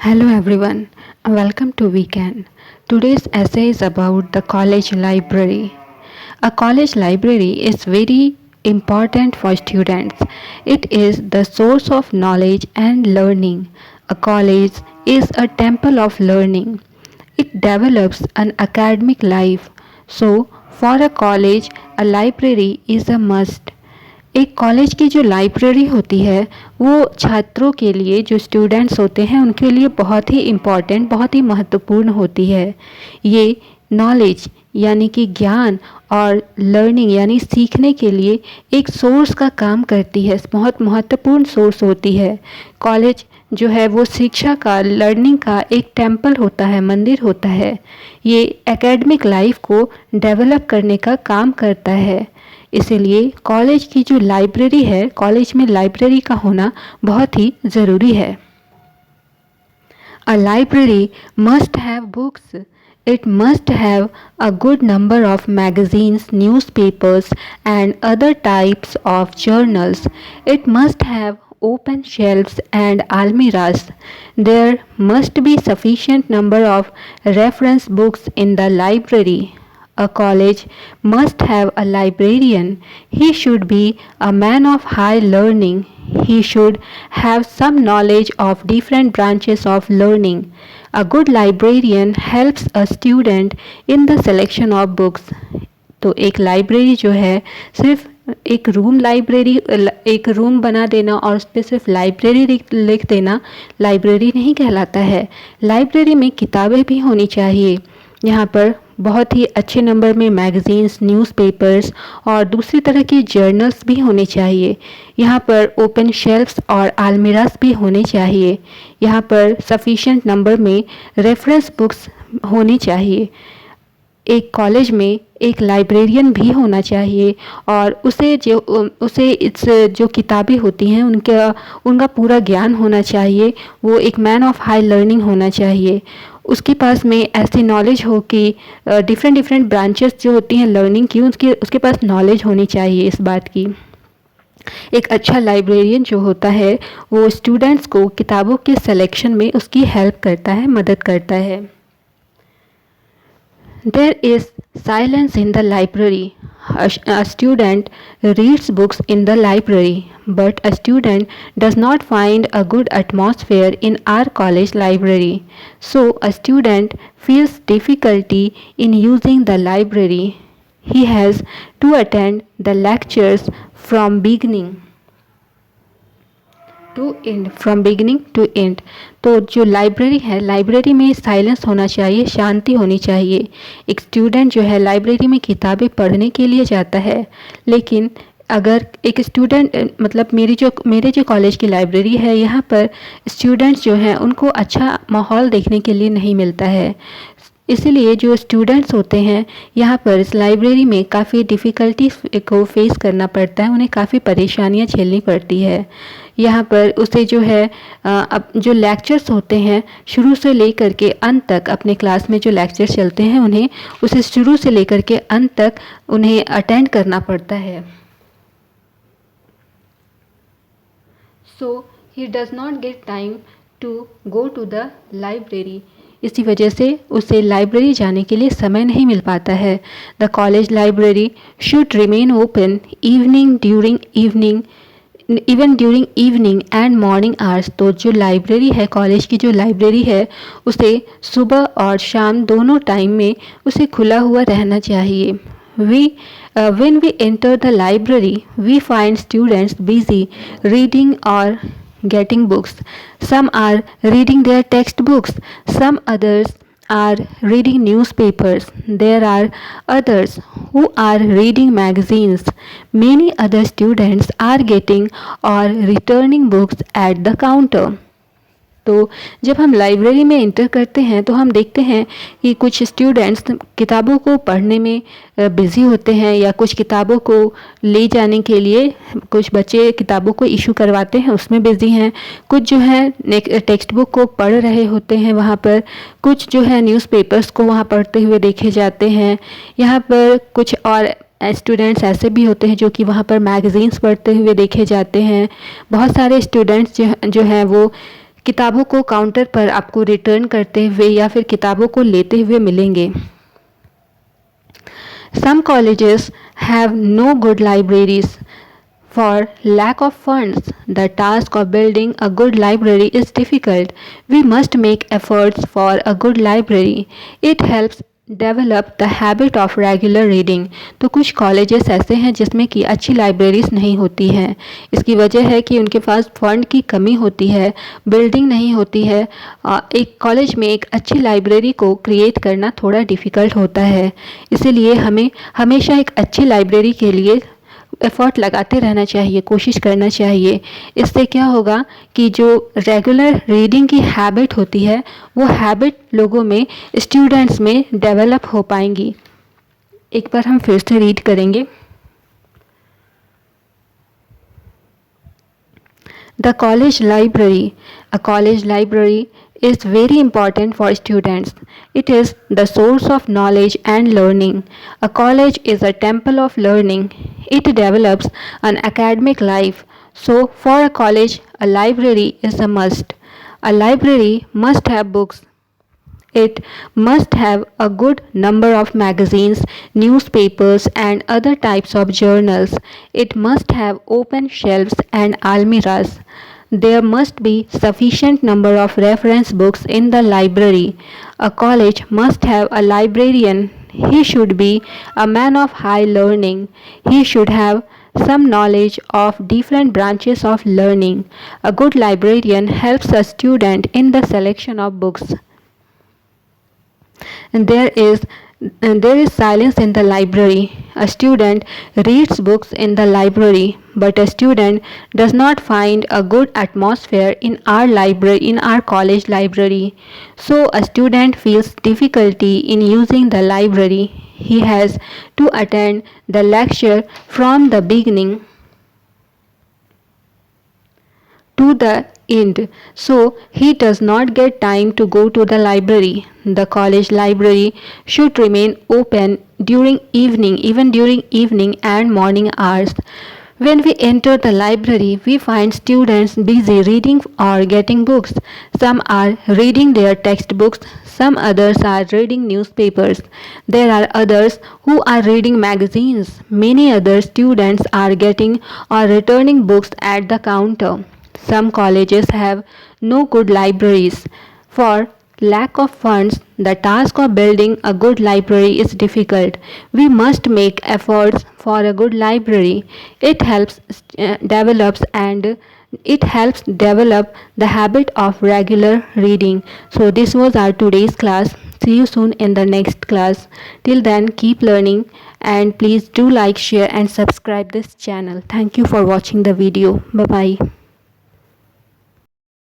Hello everyone, welcome to Weekend. Today's essay is about the college library. A college library is very important for students. It is the source of knowledge and learning. A college is a temple of learning. It develops an academic life. So, for a college, a library is a must. एक college की जो library होती है वो छात्रों के लिए, जो स्टूडेंट्स होते हैं उनके लिए बहुत ही इम्पॉर्टेंट, बहुत ही महत्वपूर्ण होती है। ये नॉलेज यानी कि ज्ञान और लर्निंग यानी सीखने के लिए एक सोर्स का काम करती है, बहुत महत्वपूर्ण सोर्स होती है। कॉलेज जो है वो शिक्षा का, लर्निंग का एक टेम्पल होता है, मंदिर होता है। ये एकेडमिक लाइफ को डेवलप करने का काम करता है। इसीलिए कॉलेज की जो लाइब्रेरी है, कॉलेज में लाइब्रेरी का होना बहुत ही ज़रूरी है। A library must have books. It must have a good number of magazines, newspapers, and other types of journals. It must have open shelves and almirahs. There must be sufficient number of reference books in the library. A college must have a librarian. He should be a man of high learning. He should have some knowledge of different branches of learning. A good librarian helps a student in the selection of books. तो एक library जो है सिर्फ एक room बना देना और उस पर सिर्फ लाइब्रेरी लिख देना लाइब्रेरी नहीं कहलाता है। लाइब्रेरी में किताबें भी होनी चाहिए। यहाँ पर बहुत ही अच्छे नंबर में मैगज़ीन्स, न्यूज़पेपर्स और दूसरी तरह की जर्नल्स भी होने चाहिए। यहाँ पर ओपन शेल्फ्स और आलमीरास भी होने चाहिए। यहाँ पर सफिशिएंट नंबर में रेफरेंस बुक्स होनी चाहिए। एक कॉलेज में एक लाइब्रेरियन भी होना चाहिए और उसे इस जो किताबें होती हैं उनका पूरा ज्ञान होना चाहिए। वो एक मैन ऑफ हाई लर्निंग होना चाहिए। उसके पास में ऐसी नॉलेज हो कि डिफरेंट ब्रांचेस जो होती हैं लर्निंग की, उसके पास नॉलेज होनी चाहिए इस बात की। एक अच्छा लाइब्रेरियन जो होता है वो स्टूडेंट्स को किताबों के सिलेक्शन में उसकी हेल्प करता है, मदद करता है। There is silence in the library. A student reads books in the library, but a student does not find a good atmosphere in our college library. So a student feels difficulty in using the library. He has to attend the lectures from beginning to end. तो जो library है, library में silence होना चाहिए, शांति होनी चाहिए। एक student जो है लाइब्रेरी में किताबें पढ़ने के लिए जाता है, लेकिन अगर एक स्टूडेंट मतलब मेरे जो कॉलेज की लाइब्रेरी है, यहाँ पर स्टूडेंट्स जो हैं उनको अच्छा माहौल देखने के लिए नहीं मिलता है। इसीलिए जो स्टूडेंट्स होते हैं यहाँ पर इस लाइब्रेरी में काफ़ी डिफ़िकल्टीज को फेस करना पड़ता है, उन्हें काफ़ी परेशानियाँ झेलनी पड़ती है। यहाँ पर उसे जो है अब जो लेक्चर्स होते हैं शुरू से लेकर के अंत तक, अपने क्लास में जो लेक्चर्स चलते हैं उन्हें उसे शुरू से लेकर के अंत तक उन्हें अटेंड करना पड़ता है। So he does not get time to go to the library. इसी वजह से उसे लाइब्रेरी जाने के लिए समय नहीं मिल पाता है। The college library should remain open even during evening and morning hours. तो जो लाइब्रेरी है, कॉलेज की जो लाइब्रेरी है, उसे सुबह और शाम दोनों टाइम में उसे खुला हुआ रहना चाहिए। When we enter the library, we find students busy reading or getting books. Some are reading their textbooks, some others are reading newspapers. There are others who are reading magazines. Many other students are getting or returning books at the counter. तो जब हम library में inter करते हैं तो हम देखते हैं कि कुछ स्टूडेंट्स किताबों को पढ़ने में बिज़ी होते हैं, या कुछ किताबों को ले जाने के लिए कुछ बच्चे किताबों को इशू करवाते हैं, उसमें बिज़ी हैं। कुछ जो है टेक्स्ट बुक को पढ़ रहे होते हैं वहाँ पर, कुछ जो है न्यूज़पेपर्स को वहाँ पढ़ते हुए देखे जाते हैं। यहाँ पर कुछ और स्टूडेंट्स ऐसे भी होते हैं जो कि वहाँ पर मैगज़ीन्स पढ़ते हुए देखे जाते हैं। बहुत सारे स्टूडेंट्स जो हैं वो किताबों को काउंटर पर आपको रिटर्न करते हुए या फिर किताबों को लेते हुए मिलेंगे। Some colleges have no good libraries. For lack of funds, the task of building a good library is difficult. We must make efforts for a good library. It helps develop the habit of regular reading. तो कुछ colleges ऐसे हैं जिसमें कि अच्छी libraries नहीं होती हैं। इसकी वजह है कि उनके पास फंड की कमी होती है, बिल्डिंग नहीं होती है। एक कॉलेज में एक अच्छी लाइब्रेरी को क्रिएट करना थोड़ा डिफ़िकल्ट होता है। इसीलिए हमें हमेशा एक अच्छी लाइब्रेरी के लिए एफ़र्ट लगाते रहना चाहिए, कोशिश करना चाहिए। इससे क्या होगा कि जो रेगुलर रीडिंग की हैबिट होती है वो हैबिट लोगों में, स्टूडेंट्स में डेवलप हो पाएंगी। एक बार हम फिर से रीड करेंगे। The college library. A college library is very important for students. It is the source of knowledge and learning. A college is a temple of learning. It develops an academic life. So, for a college, a library is a must. A library must have books. It must have a good number of magazines, newspapers, and other types of journals. It must have open shelves and almirahs. There must be sufficient number of reference books in the library. A college must have a librarian. He should be a man of high learning. He should have some knowledge of different branches of learning. A good librarian helps a student in the selection of books. And there is silence in the library. A student reads books in the library, but a student does not find a good atmosphere in our library, in our college library. So a student feels difficulty in using the library. He has to attend the lecture from the beginning to the end, so he does not get time to go to the library. The college library should remain open during evening, even during evening and morning hours. When we enter the library, we find students busy reading or getting books. Some are reading their textbooks, some others are reading newspapers. There are others who are reading magazines. Many other students are getting or returning books at the counter. Some colleges have no good libraries. For lack of funds, the task of building a good library is difficult. We must make efforts for a good library. It helps develop the habit of regular reading. So this was our today's class. See you soon in the next class. Till then, keep learning and please do like, share and subscribe this channel. Thank you for watching the video. Bye bye.